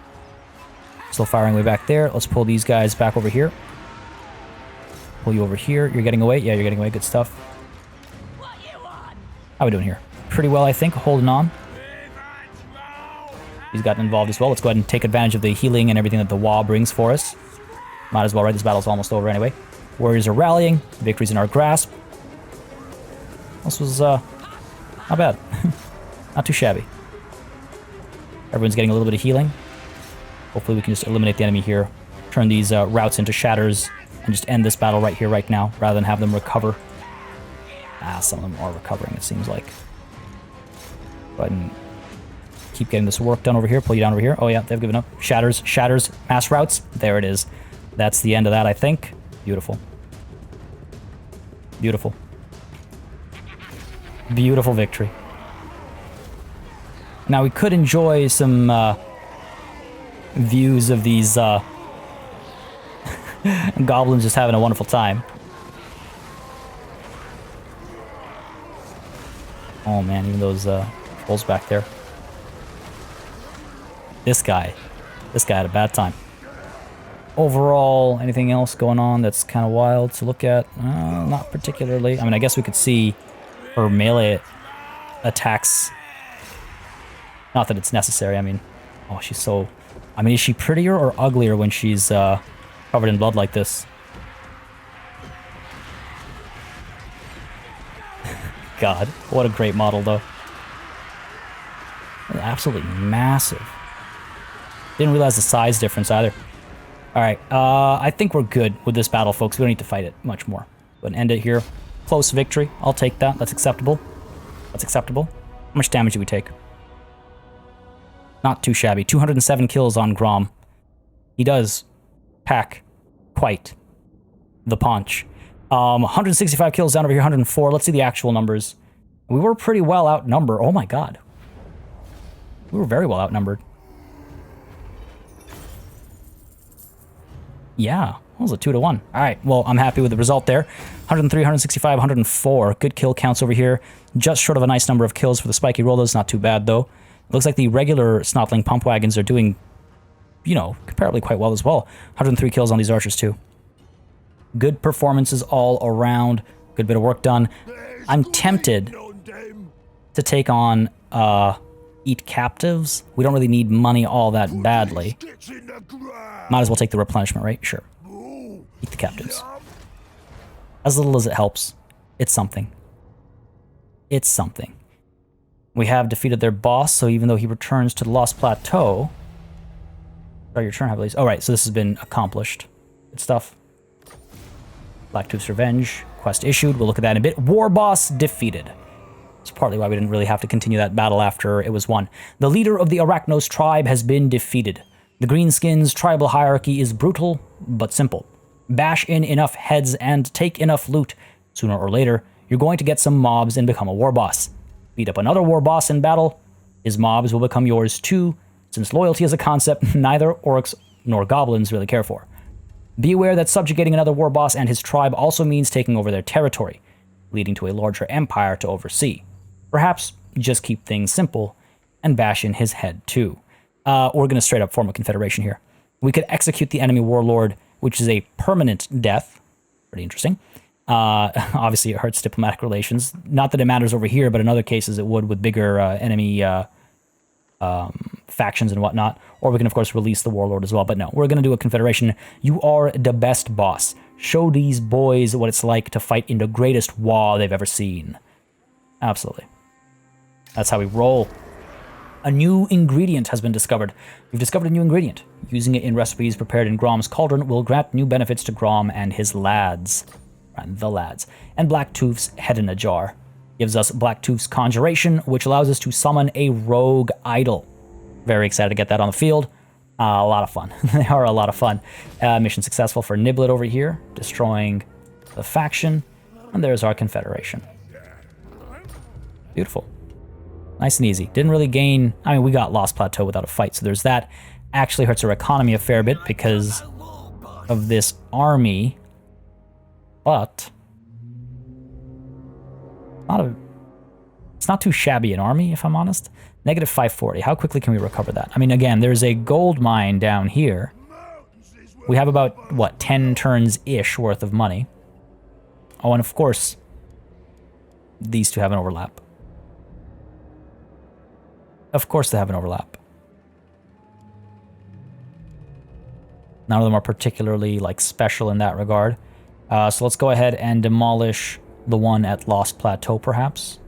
Still firing way back there. Let's pull these guys back over here. Pull you over here. You're getting away? Yeah, you're getting away. Good stuff. How are we doing here? Pretty well, I think. Holding on. He's gotten involved as well. Let's go ahead and take advantage of the healing and everything that the Waaagh brings for us. Might as well, right? This battle's almost over anyway. Warriors are rallying. Victory's in our grasp. This was Not bad. Not too shabby. Everyone's getting a little bit of healing. Hopefully we can just eliminate the enemy here. Turn these routes into shatters and just end this battle right here, right now, rather than have them recover. Ah, some of them are recovering, it seems like. Go ahead and keep getting this work done over here. Pull you down over here. Oh yeah, they've given up. Shatters, shatters, mass routes. There it is. That's the end of that, I think. Beautiful. Beautiful. Beautiful victory. Now we could enjoy some views of these goblins just having a wonderful time. Oh man, even those trolls back there. This guy had a bad time. Overall, anything else going on that's kind of wild to look at? Not particularly. I mean, I guess we could see her melee attacks. Not that it's necessary. I mean, oh, she's so... I mean, is she prettier or uglier when she's covered in blood like this? God, what a great model, though. Absolutely massive. Didn't realize the size difference either. Alright, I think we're good with this battle, folks. We don't need to fight it much more. Go ahead and end it here. Close victory. I'll take that. That's acceptable. That's acceptable. How much damage did we take? Not too shabby. 207 kills on Grom. He does pack quite the punch. 165 kills down over here, 104. Let's see the actual numbers. We were pretty well outnumbered. Oh my god. We were very well outnumbered. Yeah, that was a 2-to-1. All right, well, I'm happy with the result there. 103, 165, 104. Good kill counts over here. Just short of a nice number of kills for the spiky rollers. Not too bad, though. Looks like the regular Snotling pump wagons are doing, you know, comparably quite well as well. 103 kills on these archers, too. Good performances all around. Good bit of work done. I'm tempted to take on Eat Captives. We don't really need money all that badly. Might as well take the replenishment, right? Sure. Eat the Captives. As little as it helps, it's something. It's something. We have defeated their boss, so even though he returns to the Lost Plateau... Start your turn, I believe. Oh, right, so this has been accomplished. Good stuff. Blacktooth's Revenge. Quest issued. We'll look at that in a bit. War boss defeated. It's partly why we didn't really have to continue that battle after it was won. The leader of the Arachnos tribe has been defeated. The Greenskins' tribal hierarchy is brutal, but simple. Bash in enough heads and take enough loot. Sooner or later, you're going to get some mobs and become a war boss. Beat up another war boss in battle, his mobs will become yours too, since loyalty is a concept neither orcs nor goblins really care for. Be aware that subjugating another war boss and his tribe also means taking over their territory, leading to a larger empire to oversee. Perhaps just keep things simple and bash in his head too. We're going to straight up form a confederation here. We could execute the enemy warlord, which is a permanent death. Pretty interesting. Obviously, it hurts diplomatic relations. Not that it matters over here, but in other cases it would with bigger enemy factions and whatnot. Or we can, of course, release the warlord as well. But no, we're going to do a confederation. You are the best boss. Show these boys what it's like to fight in the greatest Waaagh they've ever seen. Absolutely. That's how we roll. A new ingredient has been discovered. We've discovered a new ingredient. Using it in recipes prepared in Grom's cauldron will grant new benefits to Grom and his lads. And the lads. And Blacktooth's head in a jar. Gives us Blacktooth's conjuration, which allows us to summon a rogue idol. Very excited to get that on the field. A lot of fun. They are a lot of fun. Mission successful for Niblet over here. Destroying the faction. And there's our confederation. Beautiful. Nice and easy. Didn't really gain... I mean, we got Lost Plateau without a fight, so there's that. Actually hurts our economy a fair bit because of this army. But... It's not too shabby an army, if I'm honest. Negative 540. How quickly can we recover that? I mean, again, there's a gold mine down here. We have about, what, 10 turns-ish worth of money. Oh, and of course, these two have an overlap. Of course they have an overlap. None of them are particularly, like, special in that regard. So let's go ahead and demolish the one at Lost Plateau, perhaps.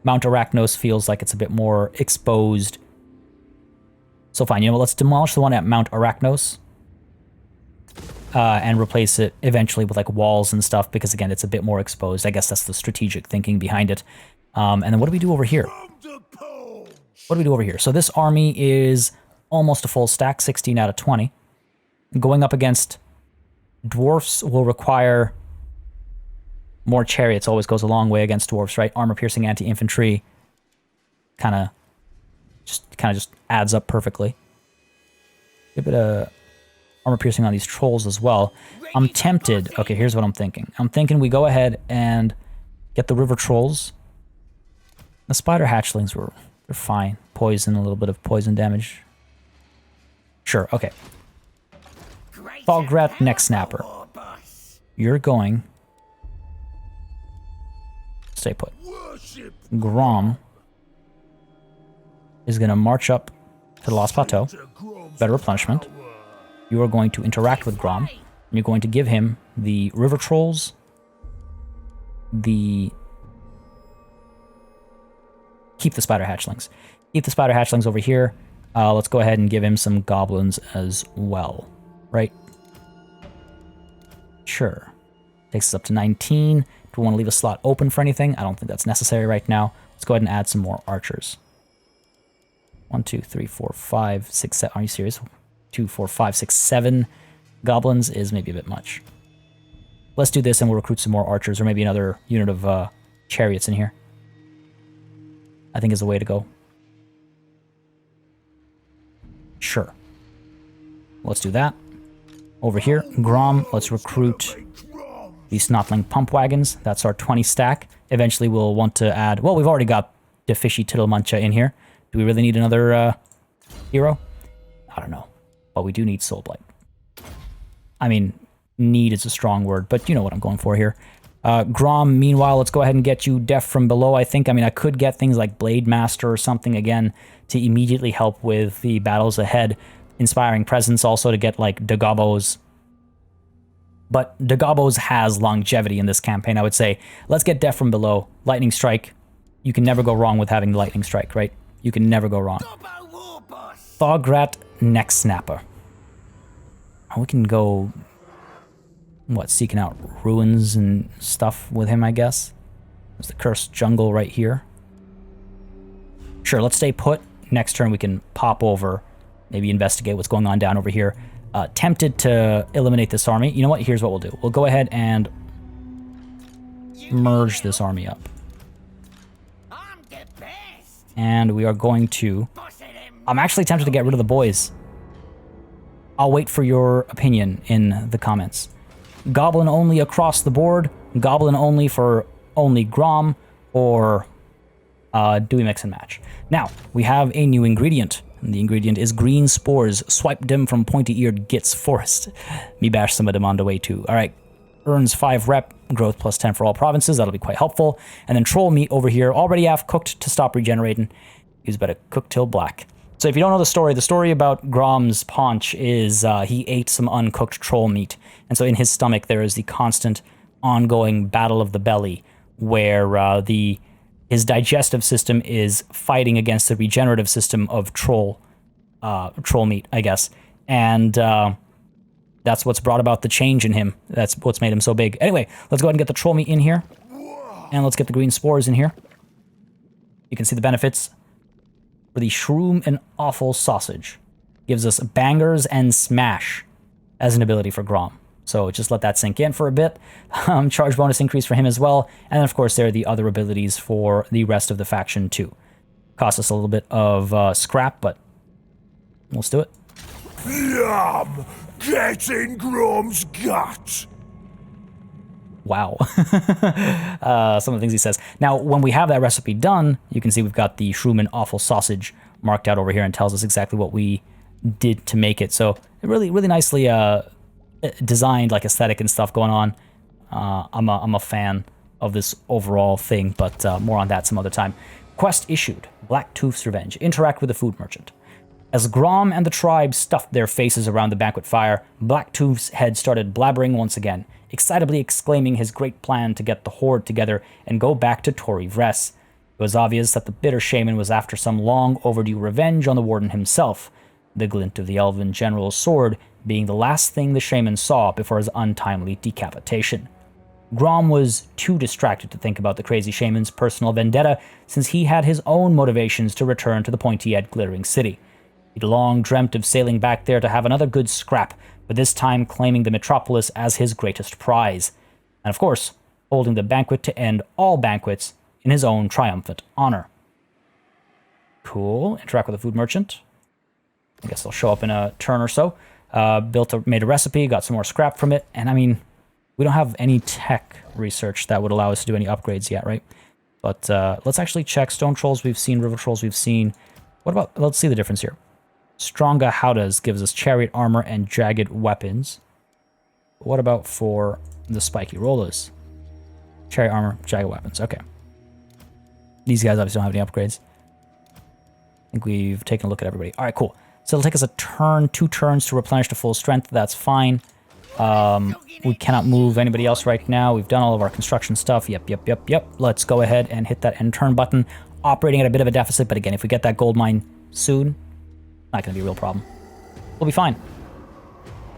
Mount Arachnos feels like it's a bit more exposed. So fine, you know what, let's demolish the one at Mount Arachnos. And replace it eventually with like walls and stuff, because again, it's a bit more exposed. I guess that's the strategic thinking behind it. And then what do we do over here? What do we do over here? So this army is almost a full stack, 16 out of 20. Going up against dwarfs will require more chariots. Always goes a long way against dwarfs, right? Armor piercing anti-infantry kind of just adds up perfectly. A bit of armor piercing on these trolls as well. I'm tempted. Okay, here's what I'm thinking. I'm thinking we go ahead and get the river trolls. The spider hatchlings they're fine. Poison, a little bit of poison damage. Sure, okay. Thograt Neck Snapper. You're going. Stay put. Grom is going to march up to the Lost Plateau. Better replenishment. You are going to interact with Grom. And you're going to give him the river trolls. Keep the spider hatchlings. Keep the spider hatchlings over here. Let's go ahead and give him some goblins as well. Right? Sure. Takes us up to 19. Do we want to leave a slot open for anything? I don't think that's necessary right now. Let's go ahead and add some more archers. 1, 2, 3, 4, 5, 6, 7. Are you serious? 2, 4, 5, 6, 7 goblins is maybe a bit much. Let's do this and we'll recruit some more archers, or maybe another unit of chariots in here. I think is the way to go. Sure. Let's do that. Over here, Grom, let's recruit the Snotling pump wagons. That's our 20 stack. Eventually we'll want to add... Well, we've already got the Fishy Tittlemuncha in here. Do we really need another hero? I don't know. But we do need Soulblight. I mean, need is a strong word, but you know what I'm going for here. Grom, meanwhile, let's go ahead and get you Deaf from Below, I think. I mean, I could get things like Blade Master or something, again, to immediately help with the battles ahead. Inspiring Presence also to get, like, Dagobos. But Dagobos has longevity in this campaign, I would say. Let's get Deaf from Below. Lightning Strike. You can never go wrong with having the Lightning Strike, right? You can never go wrong. Thograt Neck Snapper. We can go... What, seeking out ruins and stuff with him, I guess? There's the cursed jungle right here. Sure, let's stay put. Next turn we can pop over, maybe investigate what's going on down over here. Tempted to eliminate this army. You know what? Here's what we'll do. We'll go ahead and merge this army up. And we are going to... I'm actually tempted to get rid of the boys. I'll wait for your opinion in the comments. Goblin only across the board, Goblin only for only Grom, or do we mix and match? Now, we have a new ingredient. And the ingredient is green spores. Swipe them from pointy-eared Gitz Forest. Me bash some of them on the way too. All right, earns 5 rep, growth plus 10 for all provinces. That'll be quite helpful. And then troll meat over here, already half cooked to stop regenerating. Use better cook till black. So if you don't know the story about Grom's paunch is he ate some uncooked troll meat. And so in his stomach there is the constant ongoing battle of the belly where his digestive system is fighting against the regenerative system of troll meat, I guess. And that's what's brought about the change in him. That's what's made him so big. Anyway, let's go ahead and get the troll meat in here. And let's get the green spores in here. You can see the benefits. For the Shroom and Awful Sausage. Gives us Bangers and Smash as an ability for Grom. So just let that sink in for a bit. Charge bonus increase for him as well. And then, of course, there are the other abilities for the rest of the faction, too. Cost us a little bit of scrap, but let's do it. Yum! Get in Grom's gut! Wow. Some of the things he says. Now, when we have that recipe done, you can see we've got the Shroom and Awful Sausage marked out over here and tells us exactly what we did to make it. So really, really nicely designed, like aesthetic and stuff going on. I'm a fan of this overall thing, but more on that some other time. Quest issued. Blacktooth's Revenge. Interact with the food merchant. As Grom and the tribe stuffed their faces around the banquet fire, Blacktooth's head started blabbering once again, excitably exclaiming his great plan to get the horde together and go back to Tory Vress. It was obvious that the bitter shaman was after some long overdue revenge on the warden himself, the glint of the elven general's sword being the last thing the shaman saw before his untimely decapitation. Grom was too distracted to think about the crazy shaman's personal vendetta, since he had his own motivations to return to the pointy-eyed glittering city. He'd long dreamt of sailing back there to have another good scrap, but this time claiming the metropolis as his greatest prize. And of course, holding the banquet to end all banquets in his own triumphant honor. Cool. Interact with the food merchant. I guess they'll show up in a turn or so. Made a recipe, got some more scrap from it, and I mean, we don't have any tech research that would allow us to do any upgrades yet, right? But let's actually check. Stone trolls we've seen, river trolls we've seen. What about, let's see the difference here. Stronga Haudas gives us chariot armor and jagged weapons. What about for the spiky rollers? Chariot armor, jagged weapons, okay. These guys obviously don't have any upgrades. I think we've taken a look at everybody. All right, cool. So it'll take us a turn, 2 turns to replenish to full strength. That's fine. We cannot move anybody else right now. We've done all of our construction stuff. Yep. Let's go ahead and hit that end turn button. Operating at a bit of a deficit, but again, if we get that gold mine soon, not going to be a real problem. We'll be fine.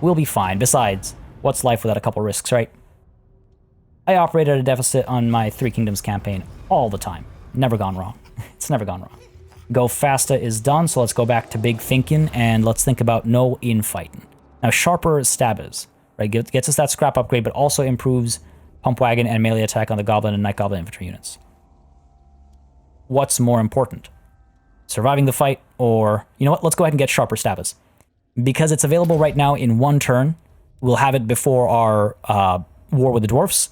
We'll be fine. Besides, what's life without a couple risks, right? I operate at a deficit on my Three Kingdoms campaign all the time. Never gone wrong. It's never gone wrong. Go Fasta is done, so let's go back to big thinking, and let's think about no infighting. Now, sharper stabbers, right? Gets us that scrap upgrade, but also improves pump wagon and melee attack on the goblin and night goblin infantry units. What's more important? Surviving the fight, or, you know what, let's go ahead and get sharper stabbers. Because it's available right now in 1 turn, we'll have it before our war with the dwarfs,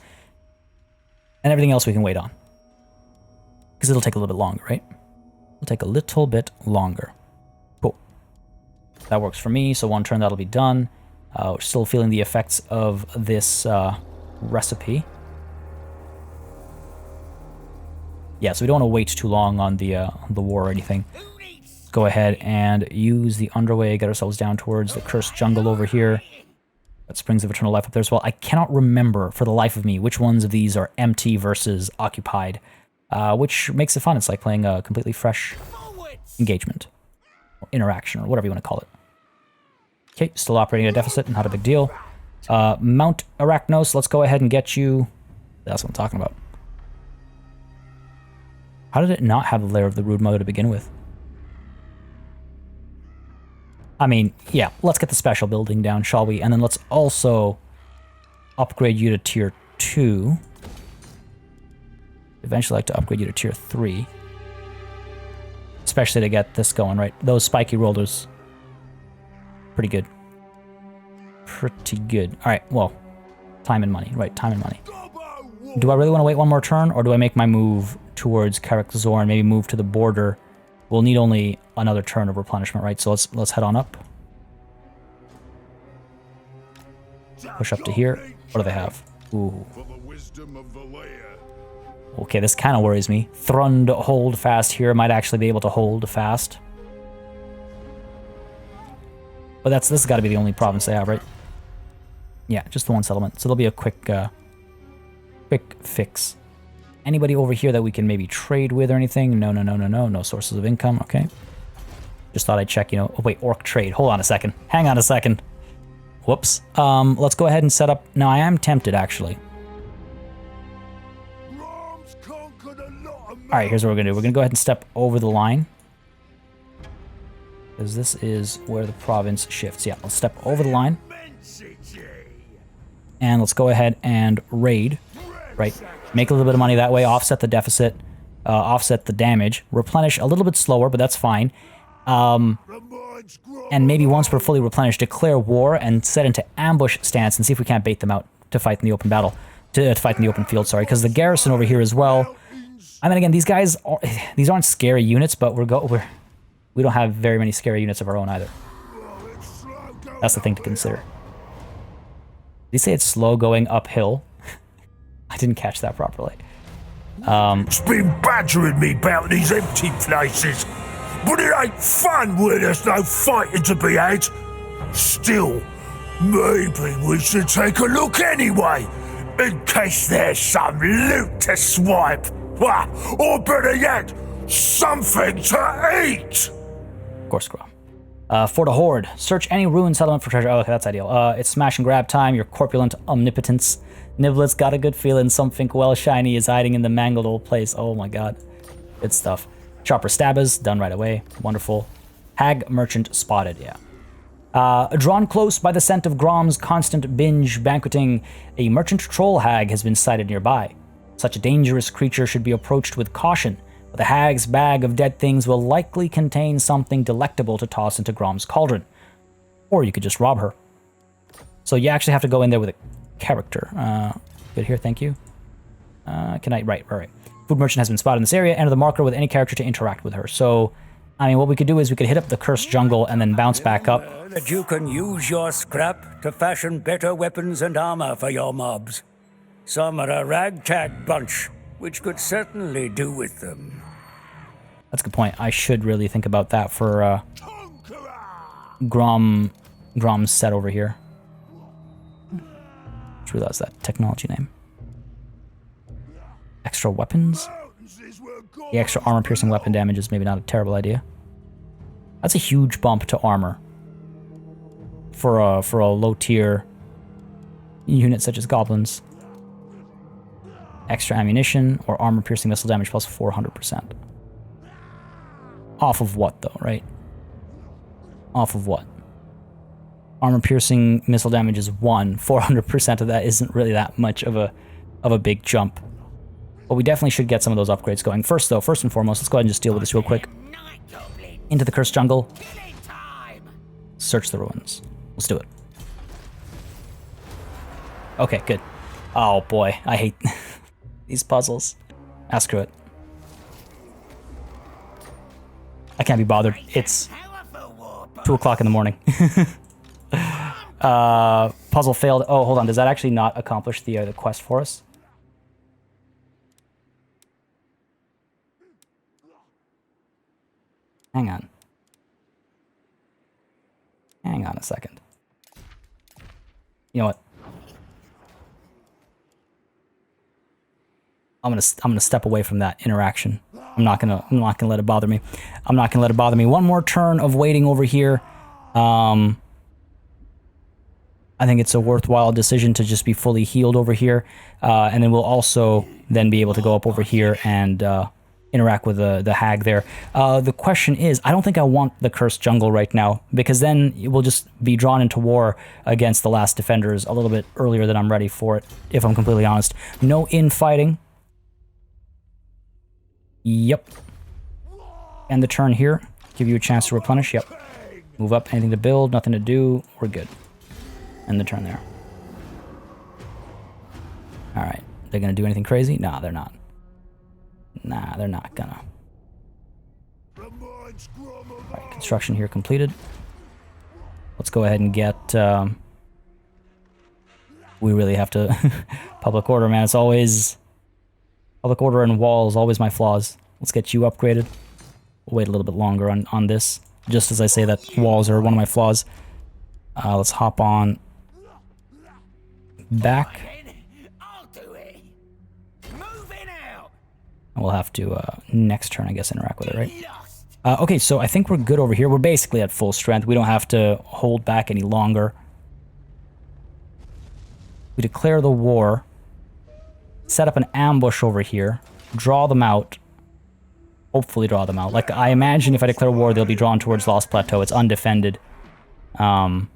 and everything else we can wait on. Because it'll take a little bit longer, right? It'll take a little bit longer. Cool. That works for me, so 1 turn that'll be done. We're still feeling the effects of this recipe. Yeah, so we don't want to wait too long on the war or anything. Go ahead and use the underway, get ourselves down towards the cursed jungle over here. Got Springs of Eternal Life up there as well. I cannot remember for the life of me which ones of these are empty versus occupied, which makes it fun. It's like playing a completely fresh engagement, or interaction, or whatever you want to call it. Okay, still operating at a deficit, not a big deal. Mount Arachnos, let's go ahead and get you. That's what I'm talking about. How did it not have the lair of the Rude Mother to begin with? I mean, yeah, let's get the special building down, shall we? And then let's also upgrade you to tier 2. Eventually like to upgrade you to tier 3. Especially to get this going, right? Those spiky rollers. Pretty good. Pretty good. Alright, well, time and money, right? Time and money. Do I really want to wait 1 more turn, or do I make my move towards Karak-Zor, maybe move to the border? We'll need only another turn of replenishment, right? So let's head on up. Push up to here. What do they have? Ooh. Okay, this kind of worries me. Thrund hold fast here might actually be able to hold fast. But this has got to be the only province they have, right? Yeah, just the 1 settlement. So there'll be a quick fix. Anybody over here that we can maybe trade with or anything? No. No sources of income. Okay. Just thought I'd check, you know. Oh, wait, orc trade. Hold on a second. Hang on a second. Whoops. Let's go ahead and set up. Now, I am tempted, actually. All right, here's what we're going to do. We're going to go ahead and step over the line. Because this is where the province shifts. Yeah, let's step over the line. And let's go ahead and raid. Right? Make a little bit of money that way, offset the deficit, offset the damage, replenish a little bit slower, but that's fine. And maybe once we're fully replenished, declare war and set into ambush stance and see if we can't bait them out to fight in the open battle, to fight in the open field, sorry, because the garrison over here as well. I mean, again, these aren't scary units, but we don't have very many scary units of our own either. That's the thing to consider. Did you say it's slow going uphill? I didn't catch that properly. It's been badgering me about these empty places, but it ain't fun when there's no fighting to be had. Still, maybe we should take a look anyway, in case there's some loot to swipe. Or better yet, something to eat! Of course, Grom. For the Horde, search any ruined settlement for treasure. Oh, okay, that's ideal. It's smash and grab time, your corpulent omnipotence. Niblet's got a good feeling something well shiny is hiding in the mangled old place. Oh my god. Good stuff. Chopper Stabbers, done right away. Wonderful. Hag Merchant spotted, yeah. Drawn close by the scent of Grom's constant binge banqueting, a merchant troll hag has been sighted nearby. Such a dangerous creature should be approached with caution, but the hag's bag of dead things will likely contain something delectable to toss into Grom's cauldron. Or you could just rob her. So you actually have to go in there with a character. Good here, thank you. Can I? Right. Food merchant has been spotted in this area. Enter the marker with any character to interact with her. So, I mean, what we could do is we could hit up the cursed jungle and then bounce back up. That you can use your scrap to fashion better weapons and armor for your mobs. Some are a ragtag bunch, which could certainly do with them. That's a good point. I should really think about that for Grom's set over here. Just realized that technology name. Extra weapons? The extra armor-piercing weapon damage is maybe not a terrible idea. That's a huge bump to armor for a low-tier unit such as goblins. Extra ammunition or armor-piercing missile damage plus 400%. Off of what, though, right? Off of what? Armor-piercing missile damage is 1. 400% of that isn't really that much of a big jump. But we definitely should get some of those upgrades going. First, though, first and foremost, let's go ahead and just deal with this real quick. Into the cursed jungle. Search the ruins. Let's do it. Okay, good. Oh boy, I hate these puzzles. Ah, screw it. I can't be bothered. It's 2 o'clock in the morning. Puzzle failed. Oh, hold on. Does that actually not accomplish the quest for us? Hang on. Hang on a second. You know what? I'm gonna step away from that interaction. I'm not gonna let it bother me. I'm not gonna let it bother me. One more turn of waiting over here. I think it's a worthwhile decision to just be fully healed over here, and then we'll also then be able to go up over here and interact with the hag there. The question is, I don't think I want the cursed jungle right now, because then we'll just be drawn into war against the last defenders a little bit earlier than I'm ready for it, if I'm completely honest. No infighting. Yep. End the turn here. Give you a chance to replenish. Yep. Move up. Anything to build. Nothing to do. We're good. End the turn there. Alright. They're going to do anything crazy? Nah, they're not. Nah, they're not gonna. Alright, construction here completed. Let's go ahead and get... we really have to... Public order, man. It's always... Public order and walls, always my flaws. Let's get you upgraded. We'll wait a little bit longer on this. Just as I say that walls are one of my flaws. Let's hop on back. And we'll have to, next turn, I guess, interact with it, right? Okay, so I think we're good over here. We're basically at full strength. We don't have to hold back any longer. We declare the war. Set up an ambush over here. Draw them out. Hopefully draw them out. Like, I imagine if I declare war, they'll be drawn towards Lost Plateau. It's undefended. Oh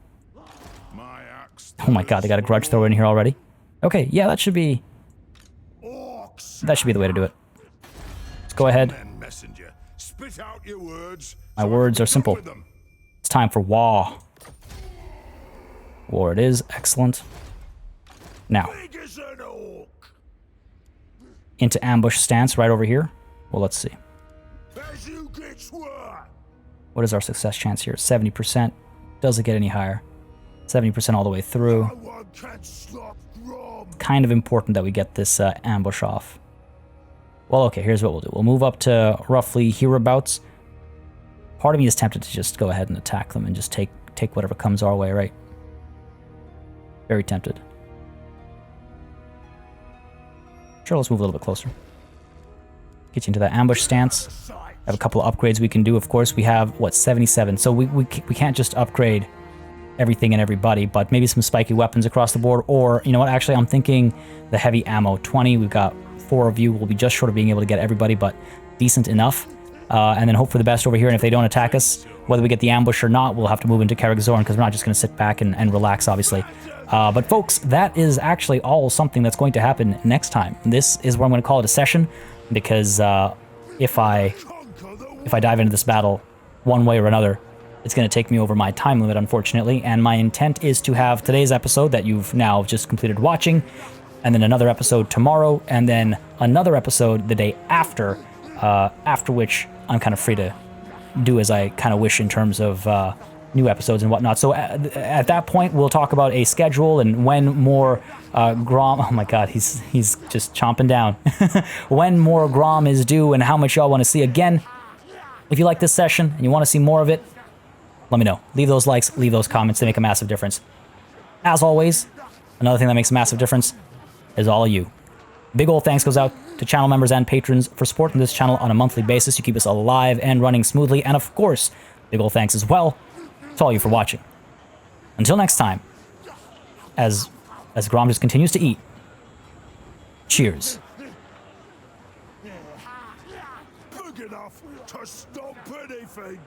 my god, they got a grudge thrower in here already. Okay, yeah, that should be... That should be the way to do it. Let's go ahead. My words are simple. It's time for Waaagh. War it is. Excellent. Now. Into ambush stance right over here. Well, let's see. What is our success chance here? 70%. Does it get any higher? 70% all the way through. Kind of important that we get this ambush off. Well, okay, here's what we'll do. We'll move up to roughly hereabouts. Part of me is tempted to just go ahead and attack them and just take whatever comes our way, right? Very tempted. Sure, let's move a little bit closer. Get you into that ambush stance. Have a couple of upgrades we can do. Of course, we have, what, 77. So we can't just upgrade everything and everybody, but maybe some spiky weapons across the board. Or, you know what, actually, I'm thinking the heavy ammo. 20, we've got 4 of you. We'll be just short of being able to get everybody, but decent enough. And then hope for the best over here. And if they don't attack us, whether we get the ambush or not, we'll have to move into Carrickzorn because we're not just going to sit back and relax, obviously. But folks, that is actually all something that's going to happen next time. This is where I'm going to call it a session because if I dive into this battle one way or another, it's going to take me over my time limit, unfortunately. And my intent is to have today's episode that you've now just completed watching, and then another episode tomorrow, and then another episode the day after, after which I'm kind of free to do as I kind of wish in terms of new episodes and whatnot. So at that point, we'll talk about a schedule and when more Grom... Oh my god, he's just chomping down. When more Grom is due and how much y'all want to see. Again, if you like this session and you want to see more of it, let me know. Leave those likes, leave those comments. They make a massive difference. As always, another thing that makes a massive difference is all of you. Big ol' thanks goes out to channel members and patrons for supporting this channel on a monthly basis. You keep us alive and running smoothly. And of course, big ol' thanks as well to all you for watching. Until next time, as Grom just continues to eat, cheers. Big enough to stop anything.